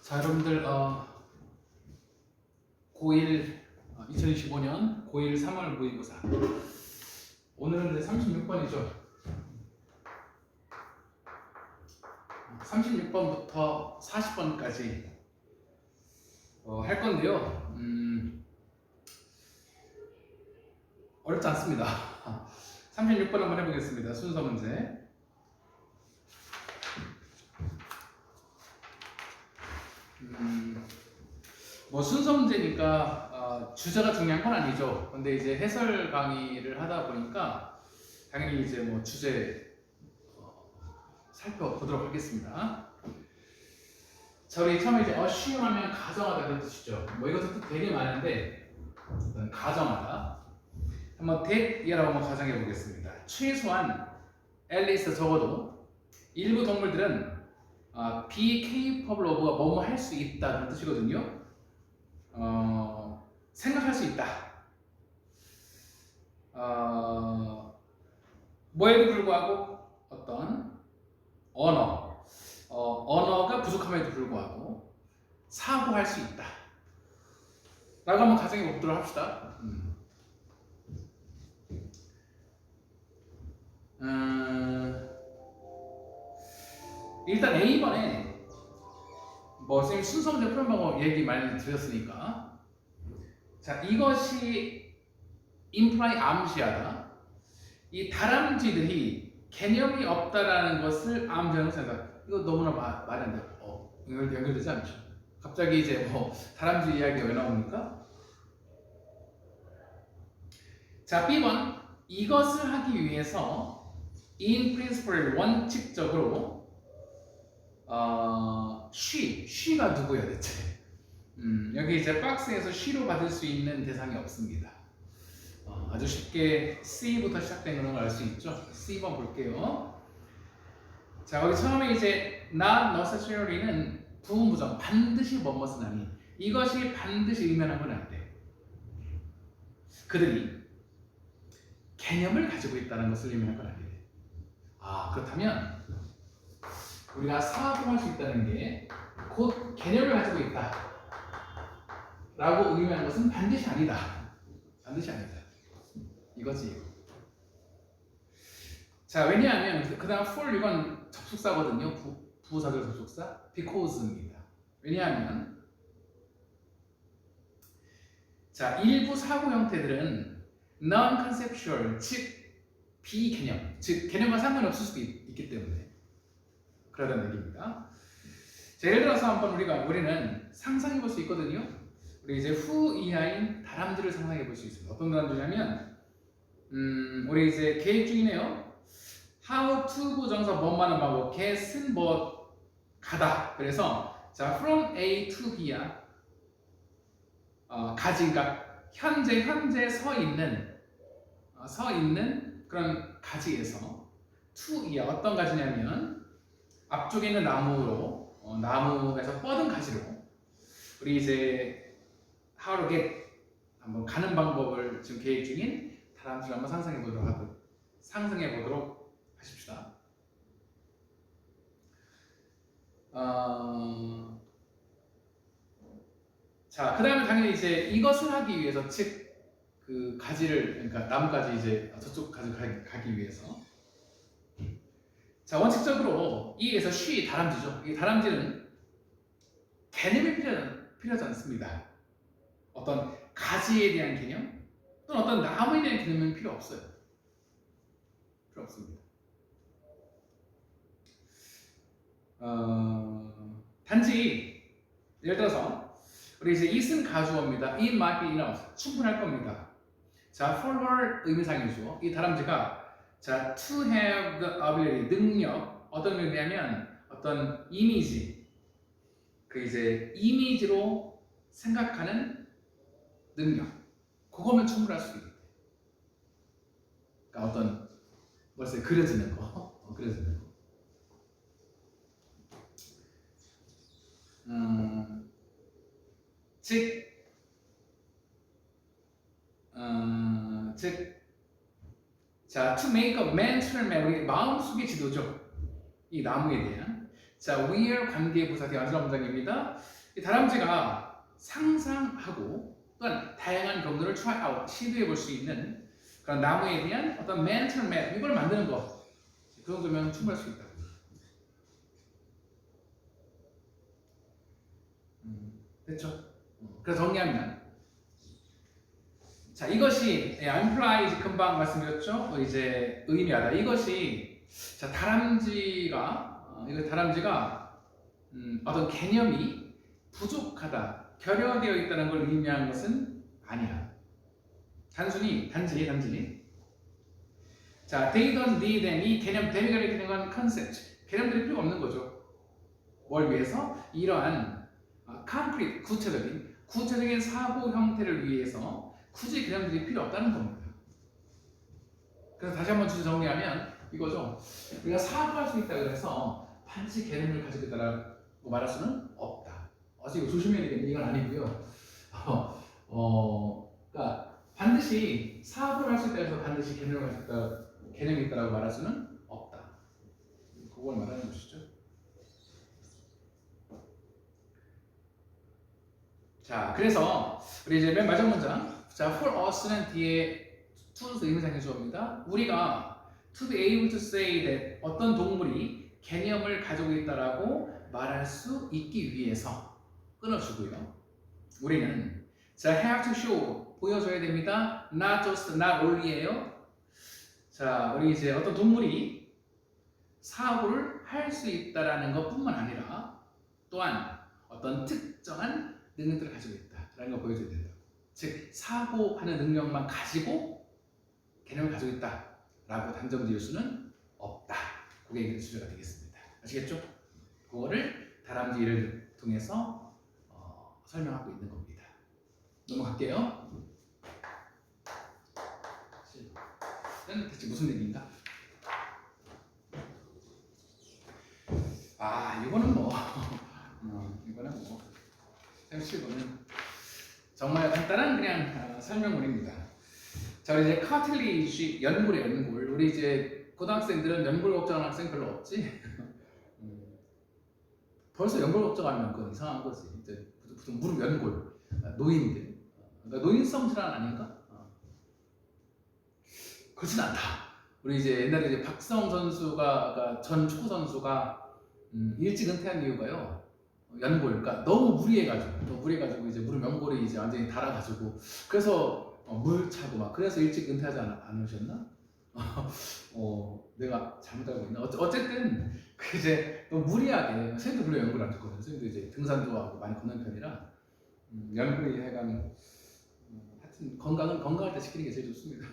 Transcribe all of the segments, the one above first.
자, 여러분들 고1 2025년 고1 3월 모의고사 오늘은 36번이죠. 36번부터 40번까지 할 건데요. 어렵지 않습니다. 36번 한번 해보겠습니다. 순서 문제. 뭐 순서 문제니까 주제가 중요한 건 아니죠. 근데 이제 해설 강의를 하다 보니까 당연히 이제 뭐 주제 살펴보도록 하겠습니다. 자, 우리 처음에 이제 assume 하면 가정하다 그런 뜻이죠. 뭐 이것도 되게 많은데 일단 가정하다. 한번 that이라고 한번 가정해 보겠습니다. 최소한 앨리스 적어도 일부 동물들은 be capable of가 뭐뭐 할 수 있다 그런 뜻이거든요. 생각할 수 있다. 뭐에도 불구하고 어떤 언어가 부족함에도 불구하고 사고할 수 있다. 라고 한번 가정해 보도록 합시다. 일단 A번에 뭐 선생님 순서 문제 푸는 방법 얘기 많이 드렸으니까, 자, 이것이 imply 암시하다. 이 다람쥐들이 개념이 없다라는 것을 암시하는 생각. 이거 너무나 말이 안 돼요. 연결되지 않죠. 갑자기 이제 뭐 다람쥐 이야기가 왜 나옵니까? 자, B번 이것을 하기 위해서 in principle 원칙적으로 she가 누구야 대체? 여기 이제 박스에서 she로 받을 수 있는 대상이 없습니다. 아주 쉽게 C부터 시작된 걸 알 수 있죠. C번 볼게요. 자, 거기 처음에 이제 not necessary는 부분부정, 반드시 뭐뭇은 아닌, 이것이 반드시 의미하는 건 안 돼. 그들이 개념을 가지고 있다는 것을 의미하는 건 아니에요. 그렇다면 우리가 사고할 수 있다는 게 곧 개념을 가지고 있다 라고 의미하는 것은 반드시 아니다. 반드시 아니다. 이거지. 자, 왜냐하면 그 다음 for 이건 접속사거든요. 부사절 접속사 because입니다. 왜냐하면 자, 일부 사고 형태들은 non-conceptual, 즉 비개념, 즉 개념과 상관없을 수도 있기 때문에 그러다는 얘기입니다. 자, 예를 들어서 한번 우리는 상상해 볼 수 있거든요. 우리 이제 후 이하인 다람쥐를 상상해 볼 수 있습니다. 어떤 다람쥐냐면 우리 이제 계획 중이네요. how to 부정사 뭐만은 뭐고 get은 뭐 가다. 그래서 자, from A to B야. 가지, 그러니까 현재 서 있는 그런 가지에서 to 이야. 어떤 가지냐면 앞쪽에 있는 나무에서 뻗은 가지로 우리 이제 how to get 한번 가는 방법을 지금 계획 중인 다람쥐를 한번 상상해 보도록 하십시다. 자, 그 다음에 당연히 이제 이것을 하기 위해서, 즉 그 가지를, 그러니까 나무까지 이제 저쪽 가지를 가기 위해서, 자, 원칙적으로 이에서 she 다람쥐죠. 이 다람쥐는 개념이 필요하지 않습니다. 어떤 가지에 대한 개념 또는 어떤 나무에 대한 개념은 필요 없어요. 필요 없습니다. 단지 예를 들어서 우리 이제 it은 가주어입니다. it might be enough, 충분할 겁니다. 자, for her 의미상이죠. 이 다람쥐가 자, to have the ability, 능력, 어떤 의미냐면 어떤 이미지, 그 이제 이미지로 생각하는 능력, 그거면 충분할 수 있대. 그러니까 어떤 벌써 그려지는 거, 그려지는 거. 자, to make a mental memory, 마음속의 지도죠. 이 나무에 대한. 자, where 관계부사 대완전 문장입니다. 이 다람쥐가 상상하고 또한 다양한 경로를 try out, 시도해 볼 수 있는 그런 나무에 대한 어떤 mental map, 이걸 만드는 거. 그 정도면 충분할 수 있다. 됐죠? 그래서 정리하면 자, 이것이 implies 금방 말씀드렸죠? 이제 의미하다. 이것이 자, 다람쥐가 이거 다람쥐가 어떤 개념이 부족하다, 결여되어 있다는 걸 의미하는 것은 아니야. 단지 자, they don't need any 개념, 데미가리 되는 건 컨셉트, 개념들이 필요가 없는 거죠. 뭘 위해서? 이러한 concrete, 구체적인 사고 형태를 위해서 굳이 개념들이 필요 없다는 겁니다. 그래서 다시 한번 주제 정리하면 이거죠. 우리가 사고할 수 있다 그래서 반드시 개념을 가지고 있다라고 말할 수는 없다. 이거 조심해야 되겠네. 이건 아니고요. 그러니까 반드시 사고를 할 수 있다 해서 반드시 개념을 가지고 있다, 개념이 있다라고 말할 수는 없다. 그걸 말하는 것이죠. 자, 그래서 우리 이제 맨 마지막 문장. 자, for us는 뒤에 to's 의미상의 주어입니다. 우리가 to be able to say that 어떤 동물이 개념을 가지고 있다라고 말할 수 있기 위해서 끊어주고요. 우리는 자, have to show, 보여줘야 됩니다. not just, not only예요. 자, 우리 이제 어떤 동물이 사고를 할 수 있다라는 것뿐만 아니라 또한 어떤 특정한 능력들을 가지고 있다라는 걸 보여줘야 된다. 즉, 사고하는 능력만 가지고 개념을 가지고 있다라고 단정 지을 수는 없다. 그게 이제 주제가 되겠습니다. 아시겠죠? 그거를 다람쥐 예를 통해서 설명하고 있는 겁니다. 넘어갈게요. 대체 무슨 얘기인가? 이거는 뭐 이거는 뭐 37번은 정말 간단한 그냥 설명문입니다. 자, 이제 카틸리지, 연골. 우리 이제 고등학생들은 연골 걱정하는 학생 별로 없지. 벌써 연골 걱정하면 그건 이상한 거지. 이제 보통 무릎 연골, 노인들. 그러니까 노인성 질환 아닌가? 그렇진 않다. 우리 이제 옛날에 이제 박성 선수가, 그러니까 전 축구 선수가 일찍 은퇴한 이유가요. 연골, 그러니까 너무 무리해가지고 이제 무릎 연골이 이제 완전히 닳아가지고 그래서 물 차고 막 그래서 일찍 은퇴하지 않으셨나? 내가 잘못 알고 있나? 어쨌든 그 이제 너무 무리하게 선생님도 별로 연골 안 좋거든요. 선생님도 이제 등산 좋아하고 많이 걷는 편이라 연골이 하여간 하여튼 건강할 때 지키는 게 제일 좋습니다.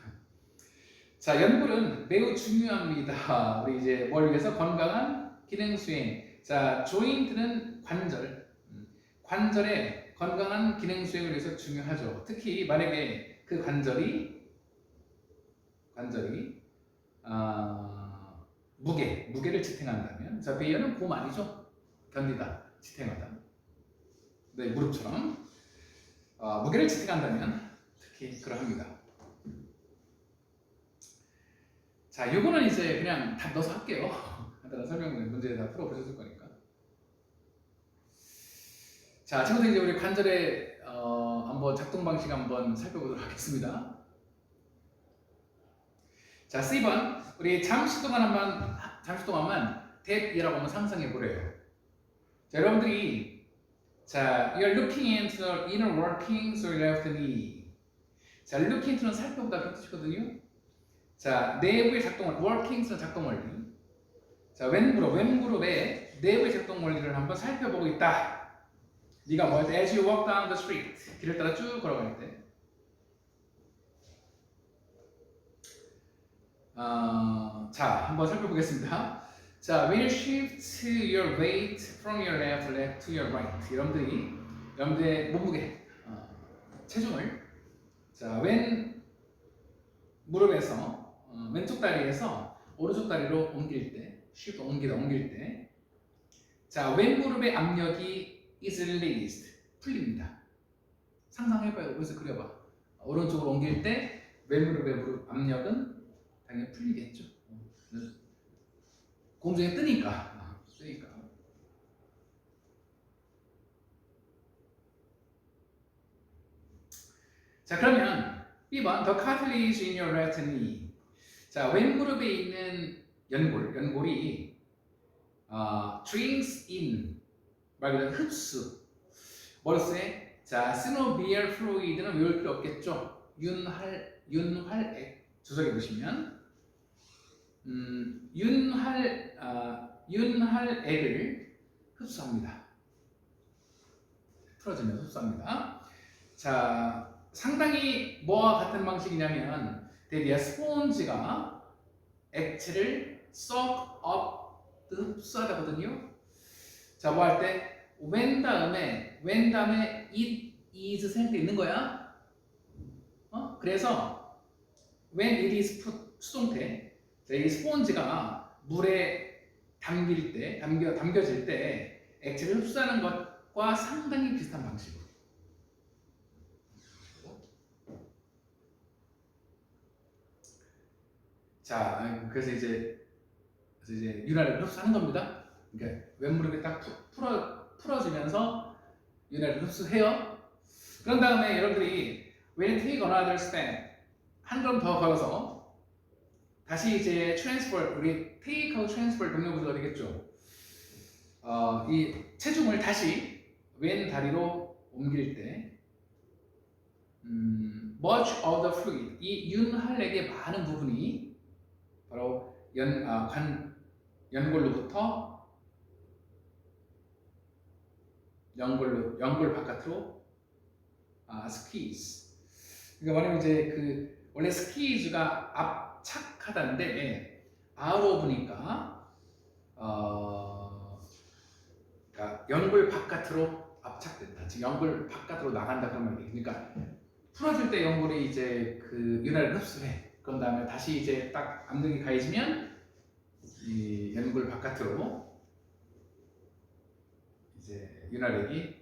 자, 연골은 매우 중요합니다. 우리 이제 뭘 위해서? 건강한 기능 수행. 자, 조인트는 관절의 건강한 기능 수행을 위해서 중요하죠. 특히 만약에 그 관절이 무게를 지탱한다면, 자, 베어는 곰 아니죠? 견디다, 지탱하다. 네, 무릎처럼 무게를 지탱한다면 특히 그러합니다. 자, 요거는 이제 그냥 답 넣어서 할게요. 간단한 설명문 문제 다 풀어보셨을 거니까. 자, 지금부터 이제 우리 관절의 한번 작동 방식 한번 살펴보도록 하겠습니다. 자, C번 우리 잠시 동안만 that이라고 한번 상상해 보래요. 자, 여러분들이 자, you're looking into the inner workings of your left knee. 자, look into는 살펴보다 그 뜻이거든요. 자, 내부의 작동 원리, workings는 작동 원리. 자, 왼무릎의 내부의 작동 원리를 한번 살펴보고 있다. 네가 뭐 할 때, as you walk down the street, 길을 따라 쭉 걸어갈 때. 자, 한번 살펴보겠습니다. 자, when you shift your weight from your left leg to your right. 여러분들의 몸무게, 체중을 자, 왼 무릎에서 왼쪽 다리에서 오른쪽 다리로 옮길 때, shift 옮길 때, 자, 왼 무릎의 압력이 is released, 풀립니다. 상상해봐요. 그래서 그려봐. 오른쪽으로 옮길 때 왼 무릎의 무릎 압력은 당연히 풀리겠죠. 공중에 뜨니까. 자, 그러면 B번 The cartilage in your right knee. 자, 왼무릎에 있는 연골이 drinks in 말 그대로 흡수. 뭐였어요? 자, synovial fluid는 외울 필요 없겠죠? 윤활액 주석에 보시면 윤활액을 흡수합니다. 풀어주면 흡수합니다. 자, 상당히 뭐와 같은 방식이냐면 대비야 스폰지가 액체를 suck up 흡수하다거든요. 자, 뭐 할 때 when 다음에 it is 생략돼 있는 거야. 그래서 when it is put 수동태. 자, 이 스폰지가 물에 담겨질 때 액체를 흡수하는 것과 상당히 비슷한 방식으로. 자, 그래서 이제 윤활액을 흡수하는 겁니다. 그러니까 왼무릎에 딱 풀어지면서 윤활액을 흡수해요. 그런 다음에 여러분들이 when take another step 한 걸음 더 걸어서 다시 이제 transfer, 우리 take하고 transfer 동명구조가 되겠죠. 이 체중을 다시 왼 다리로 옮길 때 much of the fluid, 이 윤활액의 많은 부분이 바로 연골로부터 연골 바깥으로 squeeze. 그러니까 뭐냐면 이제 원래 squeeze가 압착하다는데 out of니까 그러니까 연골 바깥으로 압착된다. 즉 연골 바깥으로 나간다 그런 말이에요. 그러니까 풀어줄 때 연골이 이제 윤활을 흡수해. 그런 다음에 다시 이제 딱 암등이 가해지면 이 연골 바깥으로 이제 윤활액이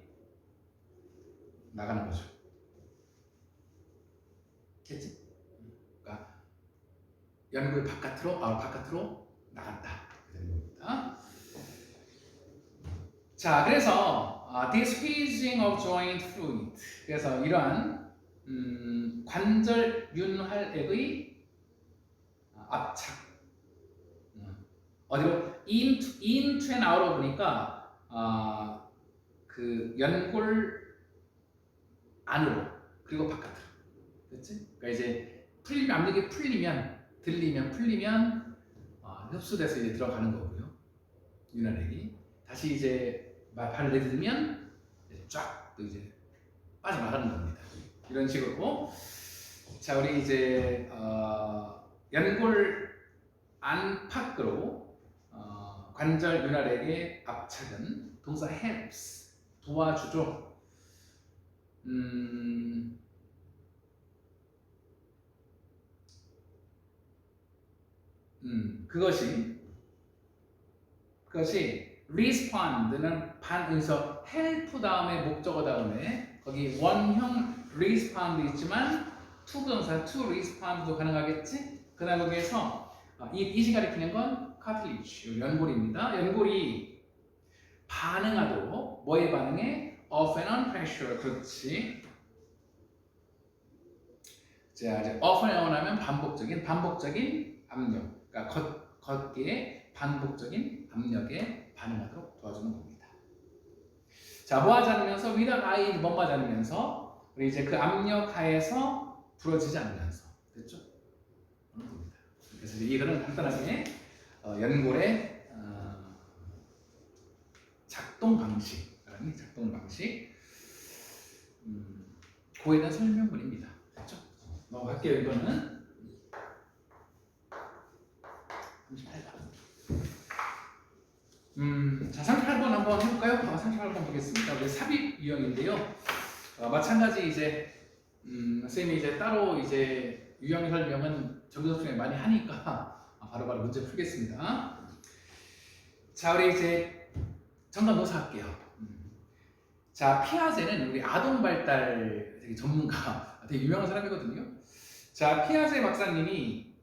나가는 거죠. 됐지? 그러니까 연골 바깥으로 나간다. 되는 겁니다. 자, 그래서 this squeezing of joint fluid. 그래서 이러한 관절 윤활액의 압착. 어디로? into and out of니까 연골 안으로 그리고 바깥으로. 됐지? 그러니까 이제 압력이 풀리면 흡수돼서 이제 들어가는 거고요. 윤활액이 다시 이제 발을 내딛으면 쫙 또 이제 빠져나가는 겁니다. 이런 식으로. 자, 우리 이제 연골 안팎으로 관절 윤활액의 압착은 동사 helps 도와주죠. 그것이 respond는 반응서 help 다음에 목적어 다음에 거기 원형 respond 있지만 to 동사 to respond도 가능하겠지. 그다음 거기에서 이시 가리키는 건 cartilage 연골입니다. 연골이 반응하도록 뭐에 반응해? off and on pressure. 그렇지. 자, 이제 off and on 하면 반복적인 압력. 그러니까 걷기에 반복적인 압력에 반응하도록 도와주는 겁니다. 자, 뭐 하지 않으면서 without I 뭐뭐 하지 않으면서 우리 이제 그 압력 하에서 부러지지 않으면서. 됐죠? 그런 겁니다. 그래서 이거는 간단하게 연골의 작동 방식. 그에 대한 설명문입니다. 됐죠? 넘어갈게요. 이거는 38번. 자, 38번 한번 해볼까요? 38번 보겠습니다. 우리 삽입 유형인데요. 마찬가지 이제 선생님이 이제 따로 이제 유형 설명은 정규석 중에 많이 하니까 바로바로 문제 풀겠습니다. 자, 우리 이제 정답 노사할게요. 자, 피아제는 우리 아동 발달 되게 전문가, 되게 유명한 사람이거든요. 자, 피아제 박사님이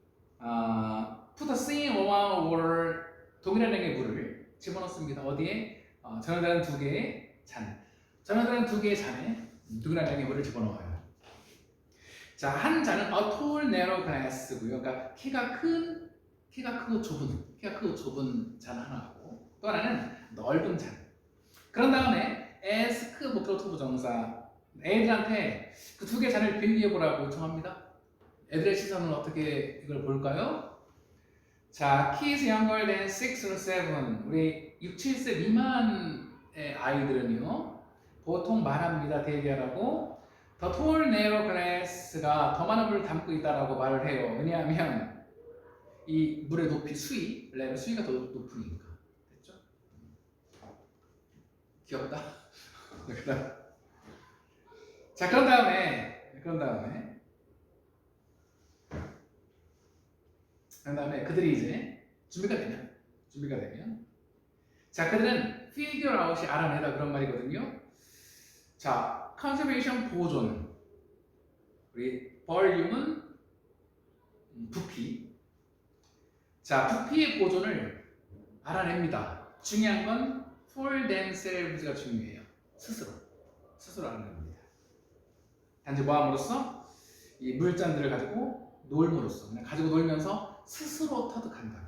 put the same amount of water 동일한 양의 물을 집어넣습니다. 어디에? 전화다른 두 개의 잔에 동일한 양의 물을 집어넣어요. 자, 한 잔은 a tall narrow glass고요. 그러니까 키가 크고 좁은 잔 하나고, 또 하나는 넓은 잔. 그런 다음에 ask 목적 투부정사. 애들한테 그 두 개 잔을 비교해 보라고 요청합니다. 애들의 시선은 어떻게 이걸 볼까요? 자, kids younger than 6 or 7. 우리 6, 7세 미만의 아이들은요, 보통 말합니다. 대기하라고. The tall narrow glass가 더 많은 물을 담고 있다라고 말을 해요. 왜냐하면 이 물의 높이, 수위가 더 높으니까. 됐죠? 귀엽다. 자, 그런 다음에 그들이 이제 준비가 되면 자, 그들은 figure out이 알아내다 그런 말이거든요. 자, conservation 보존, 우리 볼륨은 부피. 자, 부피의 보존을 알아냅니다. 중요한 건 for themselves가 중요해요. 스스로 알아냅니다. 단지 뭐함으로써 이 물잔들을 가지고 놀므로써, 그냥 가지고 놀면서 스스로 터득한다.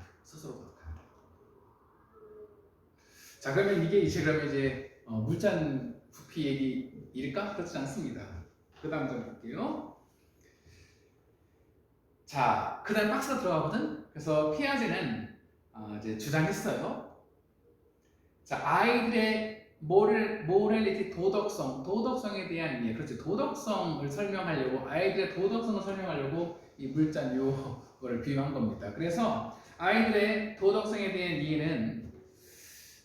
자, 그러면 이게 이제 물잔 부피 얘기일까? 그렇지 않습니다. 그 다음 좀 볼게요. 자, 그 다음 박스가 들어가거든. 그래서 피아제는 이제 주장했어요. 자, 아이들의 모럴리티, 도덕성에 대한 이해. 그렇지, 아이들의 도덕성을 설명하려고 이 물잔 요거를 비유한 겁니다. 그래서 아이들의 도덕성에 대한 이해는,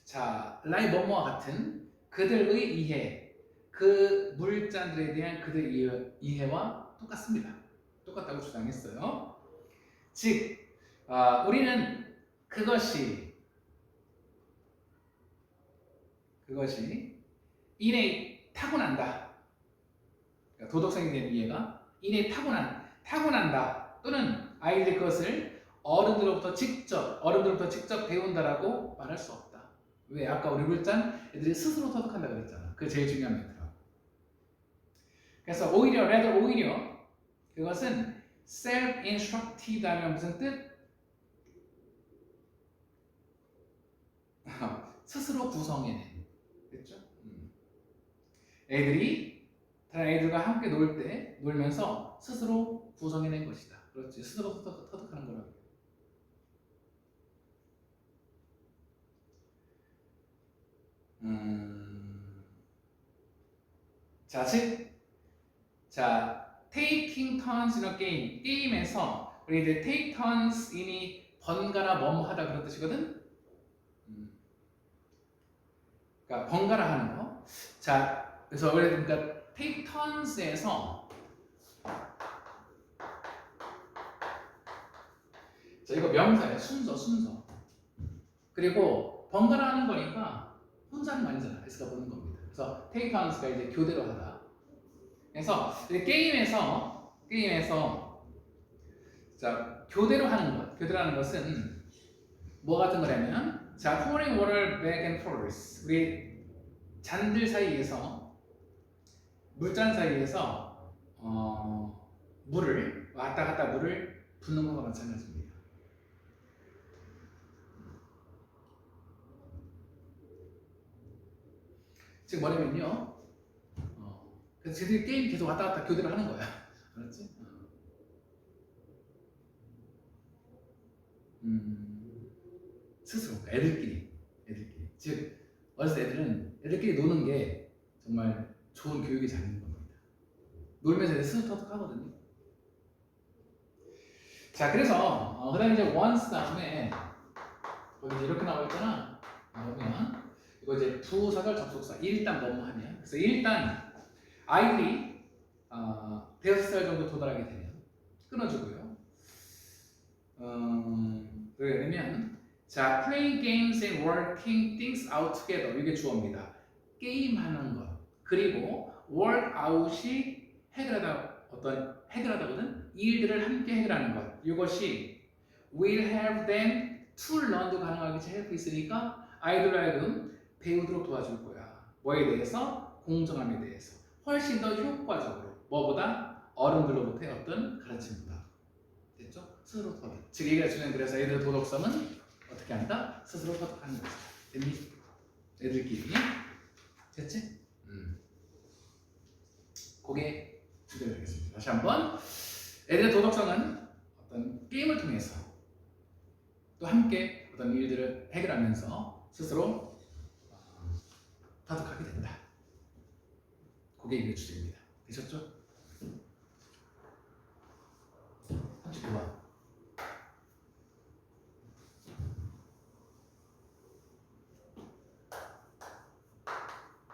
자, 라이 뭐뭐와 같은 그들의 이해, 그 물잔들에 대한 그들의 이해와 똑같다고 주장했어요. 즉, 우리는 그것이 인에 타고난다. 그러니까 도덕성에 대한 이해가 인에 타고난다. 또는 아이들이 그것을 어른들로부터 직접 배운다라고 말할 수 없다. 왜? 아까 우리 물잔 애들이 스스로 터득한다 그랬잖아. 그게 제일 중요한 멘트라고. 그래서 오히려 그것은 self-instructed 하면 무슨 뜻? 스스로 구성해낸. 됐죠? 다른 애들과 함께 놀면서 스스로 구성해낸 것이다. 그렇지. 스스로 터득하는 거라고. 자, taking turns in a game. 게임에서 우리 이제 take turns in이 번갈아 뭐뭐하다 그런 뜻이거든. 그러니까 번갈아 하는 거. 자, 그래서 그러니까 take turns에서, 자, 이거 명사예요. 순서. 그리고 번갈아 하는 거니까 혼자 하는 거 아니잖아. S가 보는 겁니다. 그래서 take turns가 이제 교대로 하다. 그래서 게임에서 자, 교대로 하는 것은 뭐 같은 거냐면, 자, pouring water back and forth. 우리 잔들 사이에서, 물잔 사이에서 물을 왔다 갔다 물을 붓는 것과 마찬가지입니다. 즉 뭐냐면요, 그래서 쟤들이 게임 계속 왔다 갔다 교대로 하는 거야. 알았지? 스스로, 애들끼리. 즉 어렸을 때 애들끼리 노는 게 정말 좋은 교육의 장인 겁니다. 놀면서 애들 스스로 터득하거든요. 자, 그래서 그다음에 이제 once 다음에 거기 이렇게 나와 있잖아. 그러면 이거 이제 부사절 접속사 일단 뭐뭐 하면, 그래서 일단 아이들이 5살 정도 도달하게 되면 끊어주고요. 그러게 되면, 자, play games and working things out together. 이게 주어입니다. 게임하는 것, 그리고 work out이 해결하다거든. 일들을 함께 해결하는 것. 이것이 will help them to learn도 가능하겠지. help 있으니까 아이들을 하여금 배우도록 도와줄 거야. 뭐에 대해서? 공정함에 대해서. 훨씬 더 효과적으로. 뭐보다? 어른들로부터의 어떤 가르침보다. 됐죠? 스스로 터득. 즉 얘기가 주는 그래서 애들의 도덕성은 어떻게 한다? 스스로 터득하는 거죠. 됐니? 애들끼리. 됐지? 그게 주제가 되겠습니다. 다시 한번 애들의 도덕성은 어떤 게임을 통해서 또 함께 어떤 일들을 해결하면서 스스로 터득하게 된다. 그게 이게 주제입니다. 되셨죠? 39번.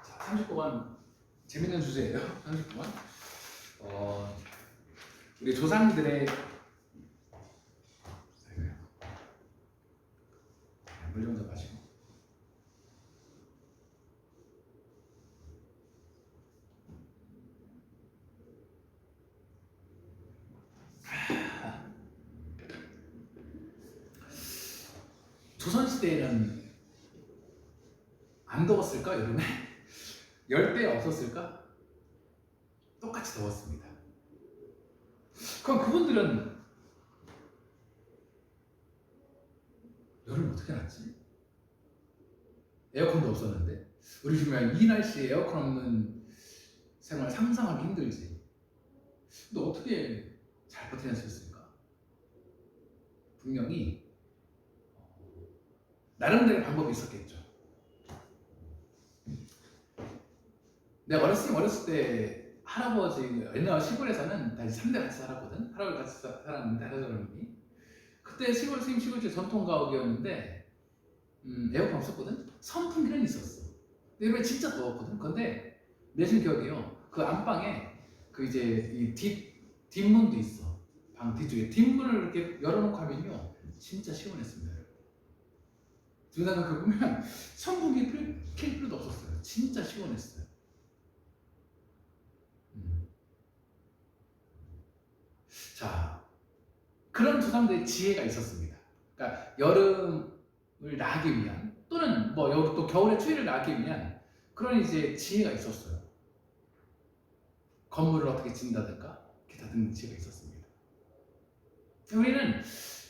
자, 39번 재밌는 주제예요. 39번. 우리 조상들의 물 좀 더 마시고. 조선시대에는 안 더웠을까? 여름에? 열대 없었을까? 똑같이 더웠습니다. 그럼 그분들은 여름 어떻게 났지? 에어컨도 없었는데 우리 주변에 이 날씨에 에어컨 없는 생활 상상하기 힘들지. 근데 어떻게 잘 버텨낼 수 있을까? 분명히 나름대로 방법이 있었겠죠. 내가 어렸을 때 할아버지 옛날 시골에서는 다 3대 같이 살았거든. 할아버지 같이 살았는데 할아버님이 그때 시골 시골집 전통 가옥이었는데 에어컨 없었거든. 선풍기는 있었어. 근데 이번에 진짜 더웠거든. 근데 내신 기억이요. 그 안방에 그 이제 이 뒷문도 있어. 방 뒤쪽에 뒷문을 이렇게 열어놓고 하면요 진짜 시원했습니다. 중간에 그 보면 선풍기 킬 필요도 없었어요. 진짜 시원했어요. 자, 그런 조상들의 지혜가 있었습니다. 그러니까 여름을 나기 위한 또는 뭐 여기 또 겨울에 추위를 나기 위한 그런 이제 지혜가 있었어요. 건물을 어떻게 짓는다든가 기타 등등 지혜가 있었습니다. 우리는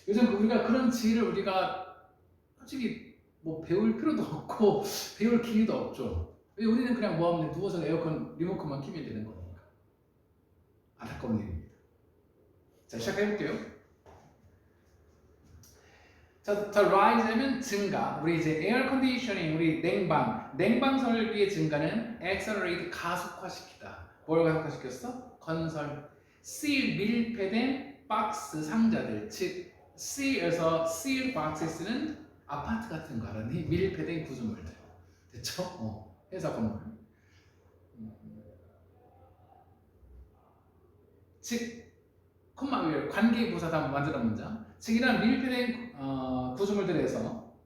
요즘 우리가 그런 지혜를 우리가 솔직히 뭐 배울 필요도 없고 배울 기회도 없죠. 우리는 그냥 뭐 하면 누워서 에어컨 리모컨만 키면 되는 거니까. 안타까운 일입니다. 자, 시작해볼게요. 자, rise 하면 증가. 우리 이제 에어 컨디셔닝, 우리 냉방 설비의 증가는 accelerate 가속화시키다. 뭘 가속화시켰어? 건설. seal 밀폐된 박스 상자들, 즉 seal에서 seal boxes는 아파트 같은 거 알았니? 밀폐된 구조물들. 됐죠? 회사 건물. 즉 콤마 관계부사다 만들어 문장. 즉 이런 밀폐된 구조물들에서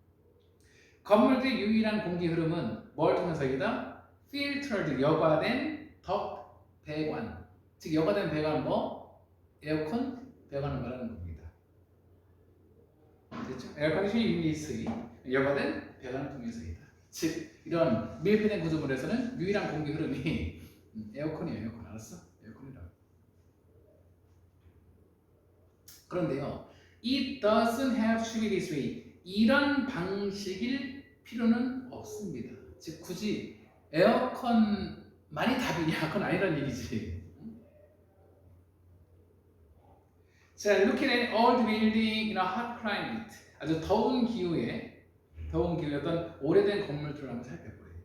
건물들의 유일한 공기 흐름은 뭘 통해서이다? filtered 여과된 덕 배관. 즉 여과된 배관 뭐? 에어컨 배관을 말하는 겁니다. 됐죠? 에어컨디셔닝 유닛의 여과된 배관을 통해서이다. 즉 이런 밀폐된 구조물에서는 유일한 공기 흐름이 에어컨이에요. 에어컨 알았어? 에어컨이라고. 그런데요, it doesn't have to be this way. 이런 방식일 필요는 없습니다. 즉 굳이 에어컨만이 답이냐? 그건 아니란 얘기지. 자, looking at old building in a hot climate. 아주 더운 기후에 어떤 오래된 건물들을 한번 살펴보래요.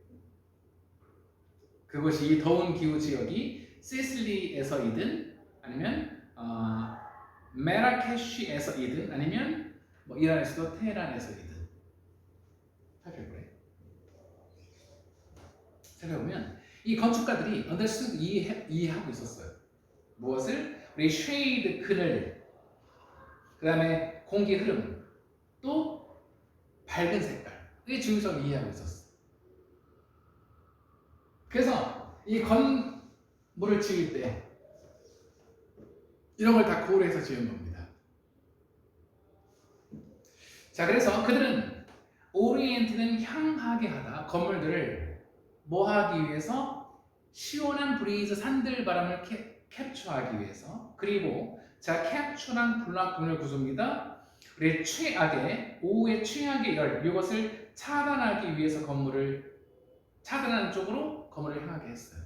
그것이 이 더운 기후 지역이 시슬리에서이든 아니면 메라케쉬에서이든 아니면 뭐 이란에서도 테헤란에서이든 살펴보면 이 건축가들이 understood 이해하고 있었어요. 무엇을? 우리 쉐이드 그늘, 그 다음에 공기 흐름, 또 밝은 색깔의 중요성을 이해하고 있었어. 그래서 이 건물을 지을 때 이런 걸 다 고려해서 지은 겁니다. 자, 그래서 그들은 오리엔트는 향하게 하다. 건물들을 뭐 하기 위해서? 시원한 브리즈 산들 바람을 캡처하기 위해서. 그리고 자, 캡처란 블락분열 구조입니다. 우리 최악의 오후의 최악의 열 이것을 차단하기 위해서 건물을 차단하는 쪽으로 건물을 향하게 했어요.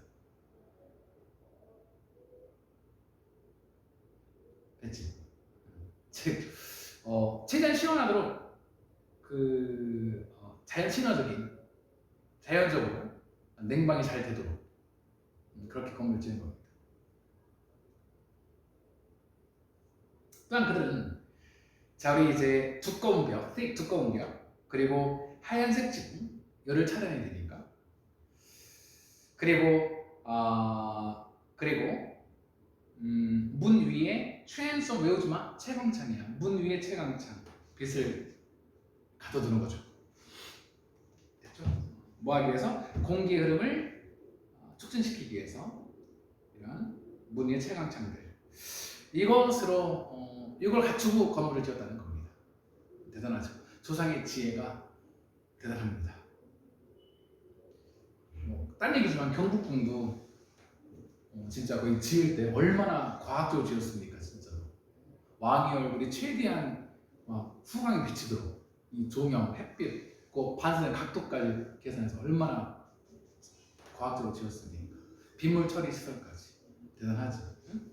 됐지? 즉 최대한 시원하도록 자연 친화적인 자연적으로 냉방이 잘 되도록 그렇게 건물을 지은 겁니다. 또한 그들은 자, 우리 이제 두꺼운 벽, 두꺼운 벽, 그리고 하얀색 지붕 열을 차단해야 되니까. 그리고 문 위에 트랜스폼 외우지 마. 채광창이야. 문 위에 채광창 빛을 가둬두는 거죠. 됐죠? 뭐 하기 위해서? 공기 흐름을 촉진시키기 위해서 이런 문 위에 채광창들 이걸 갖추고 건물을 지었다는 겁니다. 대단하죠. 조상의 지혜가 대단합니다. 딴 얘기지만 경복궁도 진짜 거의 지을 때 얼마나 과학적으로 지었습니까, 진짜로. 왕의 얼굴이 최대한 후광이 비치도록 이 조명, 햇빛, 그 반사의 각도까지 계산해서 얼마나 과학적으로 지었습니까. 빗물 처리 시설까지 대단하죠. 응?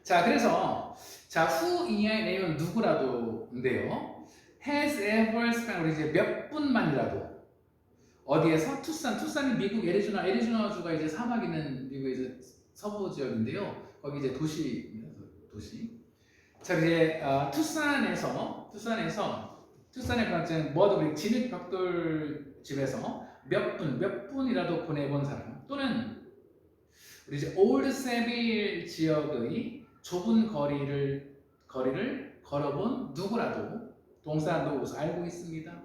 자, 그래서 자, who 이하의 내용은 누구라도인데요. has ever spent 우리 이제 몇 분만이라도 어디에서 투싼이 미국 애리조나주가 이제 사막 있는 미국의 이제 서부 지역인데요. 거기 이제 도시. 자, 이제 투싼의 그런 뭐도 우리 진흙 벽돌 집에서 몇 분이라도 보내본 사람 또는 우리 이제 올드 세빌 지역의 좁은 거리를 걸어본 누구라도 동사 knows 알고 있습니다.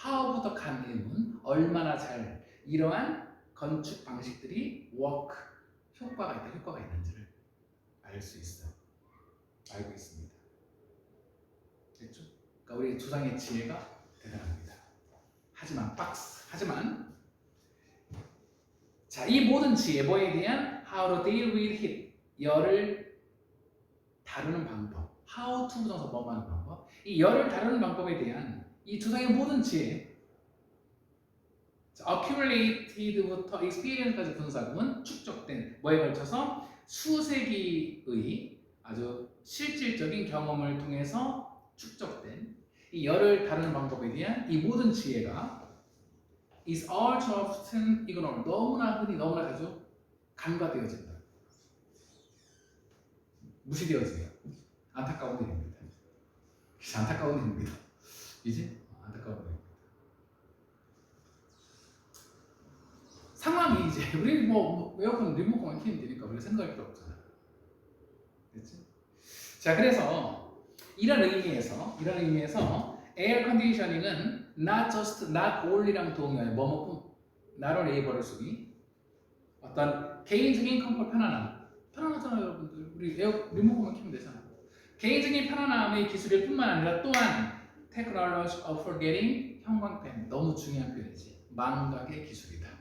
how부터 간 의문 얼마나 잘 이러한 건축 방식들이 work 효과가 있는지를 알 수 있어요. 알고 있습니다. 됐죠? 그러니까 우리 조상의 지혜가 대단합니다. 하지만 자, 이 모든 지혜 뭐에 대한 how to deal with heat 열을 다루는 방법 how to 부정사 뭐뭐 하는 방법 이 열을 다루는 방법에 대한 이 조상의 모든 지혜 accumulated부터 experience까지 분사구문 축적된 뭐에 걸쳐서 수세기의 아주 실질적인 경험을 통해서 축적된 이 열을 다루는 방법에 대한 이 모든 지혜가 is all too often ignored 너무나 자주 간과되어진다. 무시되어지네요. 안타까운 일입니다. 안타까운 일입니다. 안타까운 일입니다. 상황이 이제 우리 에어컨 리모컨만 키면 되니까 우리 생각할 필요 없잖아. 됐지? 자, 그래서 이런 의미에서 에어 컨디셔닝은 not only랑 동의어요. 뭐뭐뿐 not only 버를 쓰기 어떤 개인적인 컴포트 편안하잖아요, 여러분들. 우리 리모컨만 키면 되잖아. 개인적인 편안함의 기술일 뿐만 아니라 또한 technology of forgetting 형광펜 너무 중요한 표현이지. 망각의 기술이다.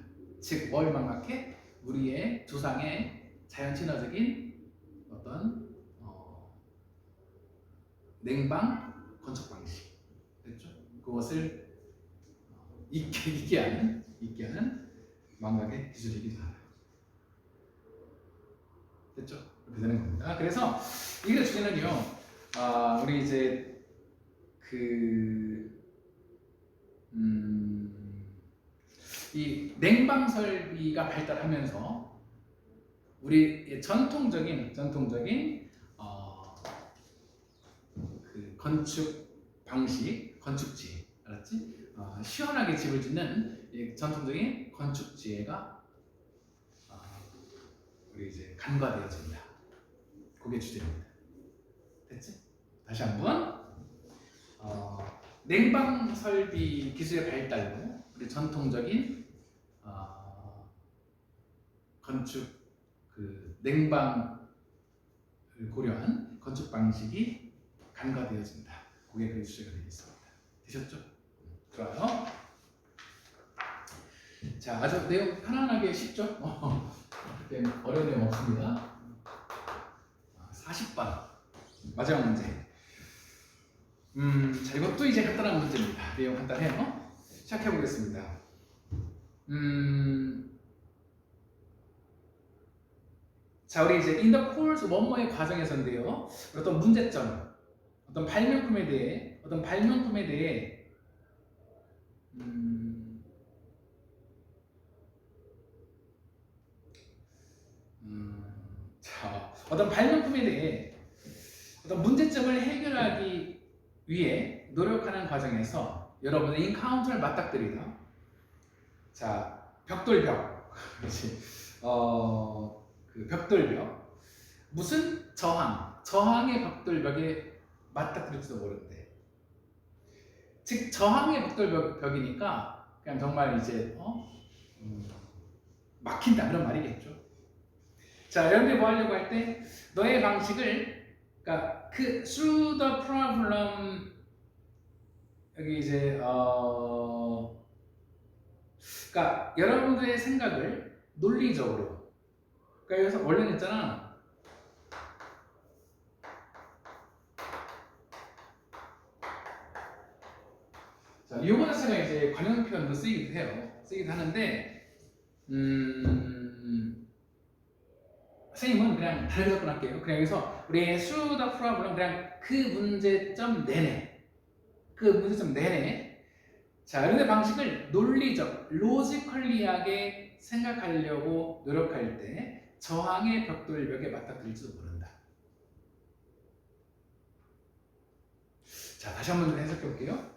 즉, 뭘 망각해? 우리의 조상의 자연 친화적인 어떤 냉방 건축 방식, 됐죠? 그것을 잊게 하는 망각의 기술이기도 하다. 됐죠? 그렇게 되는 겁니다. 그래서 이게 주제는요, 우리 이제 이 냉방 설비가 발달하면서 우리 전통적인 건축 방식, 건축지, 알았지? 시원하게 집을 짓는 이 전통적인 건축지혜가 우리 이제 간과되어진다. 그게 주제입니다. 됐지? 다시 한번 냉방 설비 기술의 발달로 우리 전통적인 건축 냉방을 고려한 건축 방식이 간과되어진다. 그게 그 주제가 되겠습니다. 되셨죠? 좋아요. 자, 아주 내용 편안하게 쉽죠? 그렇게 어려운 내용 없습니다. 40번 마지막 문제. 자, 이것도 이제 간단한 문제입니다. 내용 간단해요. 시작해 보겠습니다. 자, 우리 이제 in the course 뭐뭐의 과정에서인데요. 어떤 문제점, 어떤 발명품에 대해 자, 어떤 발명품에 대해 어떤 문제점을 해결하기 위해 노력하는 과정에서 여러분의 인카운터를 맞닥뜨리다. 자, 벽돌벽. 그렇지. 그 벽돌벽. 무슨 저항의 벽돌벽에 맞닥뜨릴지도 모르는데. 즉 저항의 벽돌벽이니까 그냥 정말 이제 막힌다 그런 말이겠죠. 자, 여러분들이 뭐 하려고 할 때 너의 방식을 그러니까 그 through the problem 여기 이제 그러니까 여러분들의 생각을 논리적으로 그러니까 여기서 원래는 있잖아. 자, 요거 자체가 이제 관용 표현도 쓰이기도 하는데 선생님은 그냥 다르게 접근할게요. 그냥 여기서 우리의 through the problem 그냥 그 문제점 내내 자, 여러분의 방식을 논리적, 로지컬리하게 생각하려고 노력할 때 저항의 벽돌벽에 맞닥뜨릴지도 모른다. 자, 다시 한번 해석해 볼게요.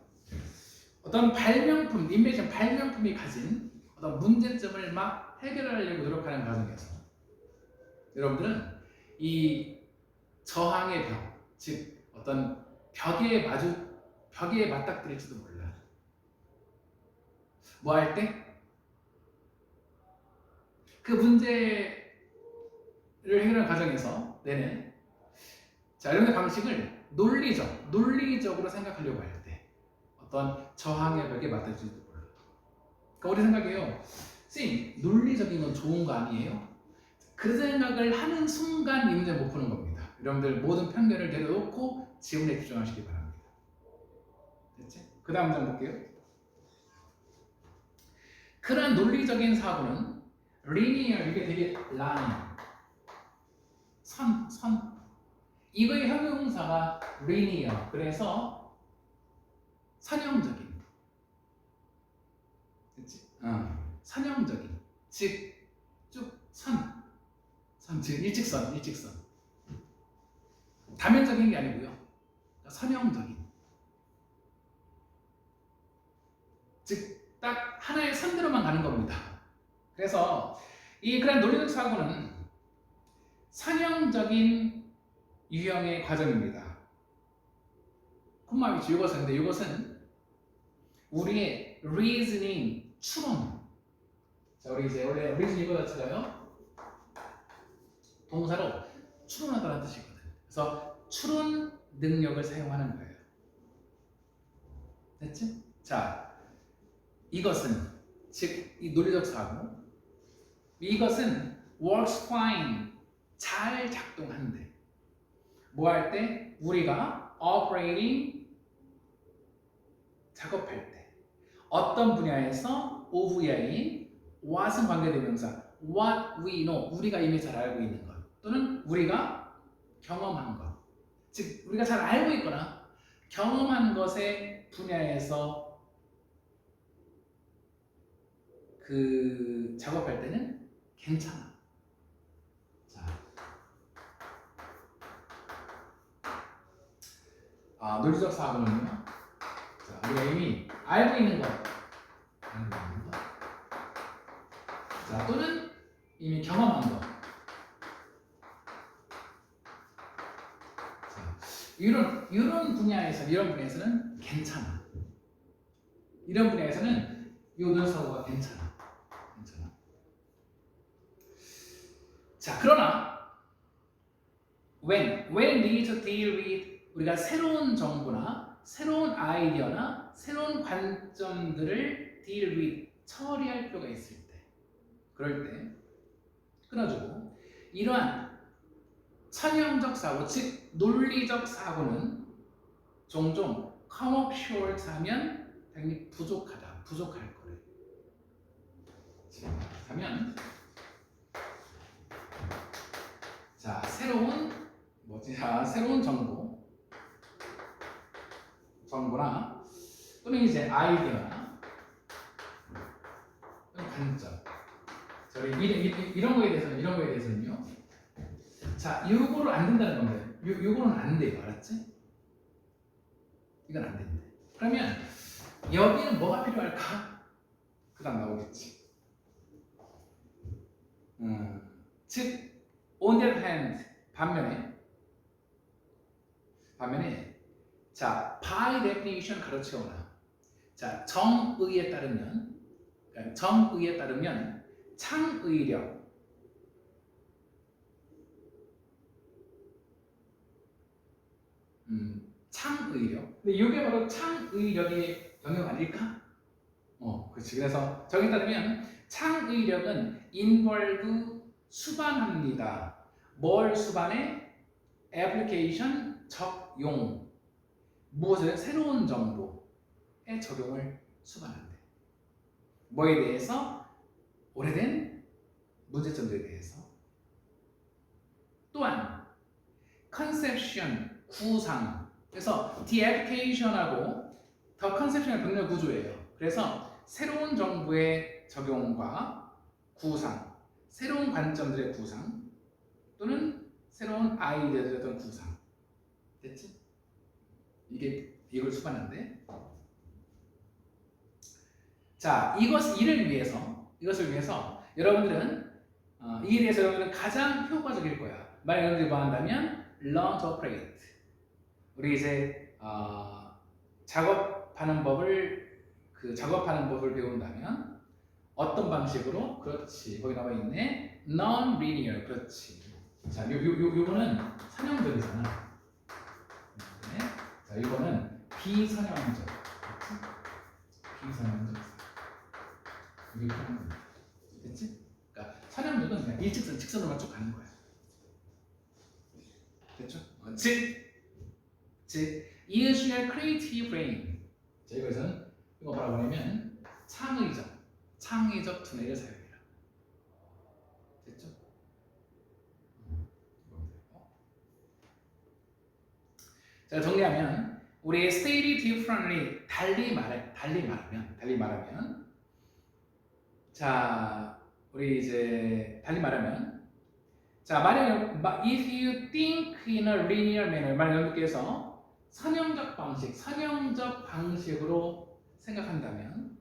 어떤 발명품, 인벤션 발명품이 가진 어떤 문제점을 막 해결하려고 노력하는 과정에서 여러분들은 이 저항의 벽, 즉 어떤 벽에 맞닥뜨릴지도 몰라. 뭐 할 때? 그 문제를 해결하는 과정에서 내는 자, 여러분의 방식을 논리적으로 생각하려고 할 때 어떤 저항의 벽에 맞닥뜨릴지도 몰라. 그러니까 우리 생각해요. 쌤, 논리적인 건 좋은 거 아니에요? 그 생각을 하는 순간 이 문제 못 푸는 겁니다. 여러분들 모든 편견을 내려놓고 지문에 집중하시기 바랍니다. 됐지? 그 다음 문제 볼게요. 그런 논리적인 사고는 linear, 이게 되게 line, 선 이거의 형용사가 linear, 그래서 선형적인 됐지? 선형적인, 즉 쭉 즉 일직선 다면적인 게 아니고요. 선형적인, 즉 딱 하나의 선대로만 가는 겁니다. 그래서 이 그런 논리적 사고는 선형적인 유형의 과정입니다. 콤마 위치 이것은 우리의 reasoning, 추론. 자, 우리 이제 원래 reasoning 이거 자체가요 동사로 추론하다는 뜻이거든. 그래서 추론 능력을 사용하는 거예요. 됐지? 자, 이것은 즉 이 논리적 사고 이것은 works fine, 잘 작동한대. 뭐 할 때? 우리가 operating, 작업할 때 어떤 분야에서 of야인 what은 관계대명사 what we know, 우리가 이미 잘 알고 있는 것 또는 우리가 경험한 것, 즉 우리가 잘 알고 있거나 경험한 것의 분야에서 그 작업할 때는 괜찮아. 자, 논리적 사고는요. 자, 우리가 이미 알고 있는 것, 자, 또는 이미 경험한 것. 자, 이런 분야에서는 괜찮아. 이런 분야에서는 이 논리적 사고가 괜찮아. 자, 그러나 when need to deal with 우리가 새로운 정보나 새로운 아이디어나 새로운 관점들을 deal with 처리할 필요가 있을 때, 그럴 때 끊어주고, 이러한 선형적 사고, 즉 논리적 사고는 종종 come up short 하면 당연히 부족할 거래요. 하면 자, 새로운 정보나 또는 이제 아이디어나 또는 관점. 이런 거에 대해서는요. 자, 요거를 안 된다는 건데, 요거는 안 돼요, 알았지? 이건 안 된대. 그러면 여기는 뭐가 필요할까? 그다음 나오겠지. 즉, on the other hand, 반면에 자, by definition 가르쳐오나. 자, 정의에 따르면 창의력, 창의력. 근데 이게 바로 창의력의 영역 아닐까? 그렇지. 그래서 정의에 따르면 창의력은 involve 수반합니다. 뭘 수반해? 애플리케이션 적용. 무엇을? 새로운 정보의 적용을 수반한대. 뭐에 대해서? 오래된 문제점들에 대해서. 또한 conception, 구상. 그래서 the application하고 the conception의 병렬 구조예요. 그래서 새로운 정보의 적용과 구상, 새로운 관점들의 구상, 또는 새로운 아이디어들의 어떤 구상. 됐지? 이걸 수반한데. 자, 이것을 위해서 여러분들은 이에 대해서 여러분들은 가장 효과적일 거야. 만약 여러분들이 뭐 한다면 learn to operate. 우리 이제 작업하는 법을 배운다면 어떤 방식으로? 그렇지. 거기 나와 있네. non-linear. 그렇지. 자, 요거는 선형적이잖아. 네. 자, 이거는 비선형적. 비선형적. 이게 그런 겁니다. 됐지? 그러니까 선형적은 그냥 일직선, 직선으로만 쭉 가는 거야. 됐죠? 즉, use your creative brain. 자, 이것은 이거 뭐라고 하냐면 창의적 두뇌를 사용해라. 됐죠? 자, 정리하면 우리 stated differently, 달리 말하면 자, 우리 이제 달리 말하면 자, 만약 if you think in a linear manner, 만약 여러분께서 선형적 방식으로 생각한다면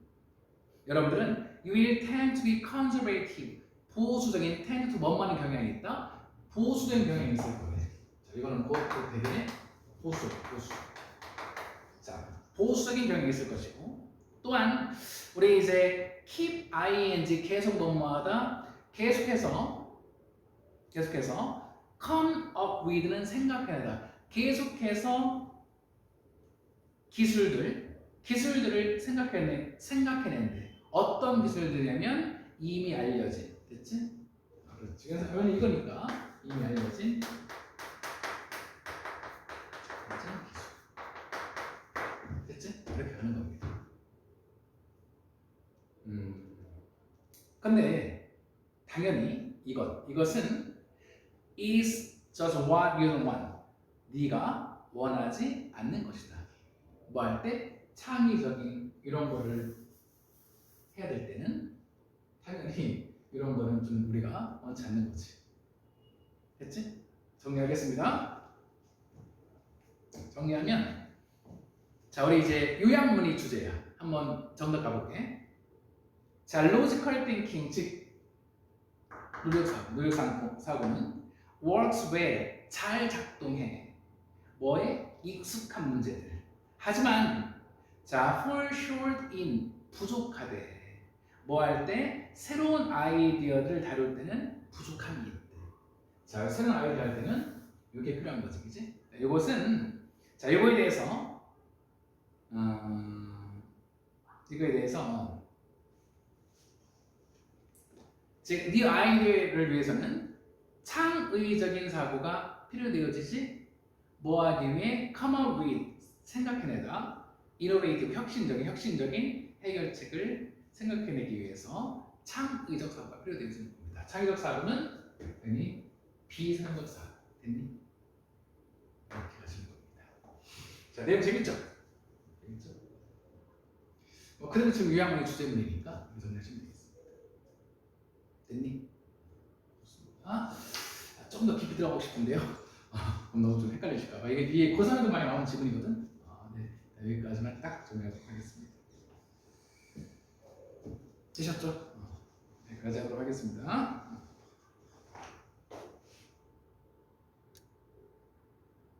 여러분들은 you will tend to be conservative, 보수적인 tend to 뭐만한 경향이 있다? 보수적인 경향이 있을 거예요. 자, 이거는 곧 되게 보수. 자, 보수적인 경향이 있을 것이고, 또한 우리 이제 keep ing 계속 논마다 계속해서 come up with는 생각해내다. 계속해서 기술들을 생각해낸대. 어떤 기술들이냐면 이미 알려진. 됐지? 그렇지. 그래서 이거니까 이미 알려진 기술. 됐지? 이렇게 하는 겁니다. 근데 당연히 이것은 is just what you don't want. 네가 원하지 않는 것이다. 뭐 할 때? 창의적인 이런 거를 해야 될 때는 당연히 이런 거는 좀 우리가 원치 않는 거지. 됐지? 정리하겠습니다. 정리하면 자, 우리 이제 요약문이 주제야. 한번 정답 가볼게. 자, logical thinking, 즉 논리적 사고는 works well, 잘 작동해. 뭐에? 익숙한 문제들. 하지만 자, fall short in, 부족하대. 뭐 할 때? 새로운 아이디어를 다룰 때는 부족함이 있대. 자, 새로운 아이디어 할 때는 이게 필요한 거지, 그지? 이것은 자, 이거에 대해서 즉, 네 아이디어를 위해서는 창의적인 사고가 필요되어지지 뭐 하기 위해 come up with 생각해내다 innovative 혁신적인 해결책을 생각해내기 위해서 창의적 사고가 필요되어지는 겁니다. 창의적 사고는 당연히 비상적 사고 됐니? 이렇게 하시는 겁니다. 자, 내용 재밌죠? 재밌죠? 그래도 지금 유학문의 주제문이니까 정리하시면 되겠습니다. 됐니? 좋습니다. 좀 더 깊이 들어가고 싶은데요. 그럼 너무 좀 헷갈리실까봐. 이게 뒤에 고사에도 많이 나오는 지문이거든. 네. 여기까지만 딱 정리하도록 하겠습니다. 되셨죠? 여기까지 하도록 하겠습니다.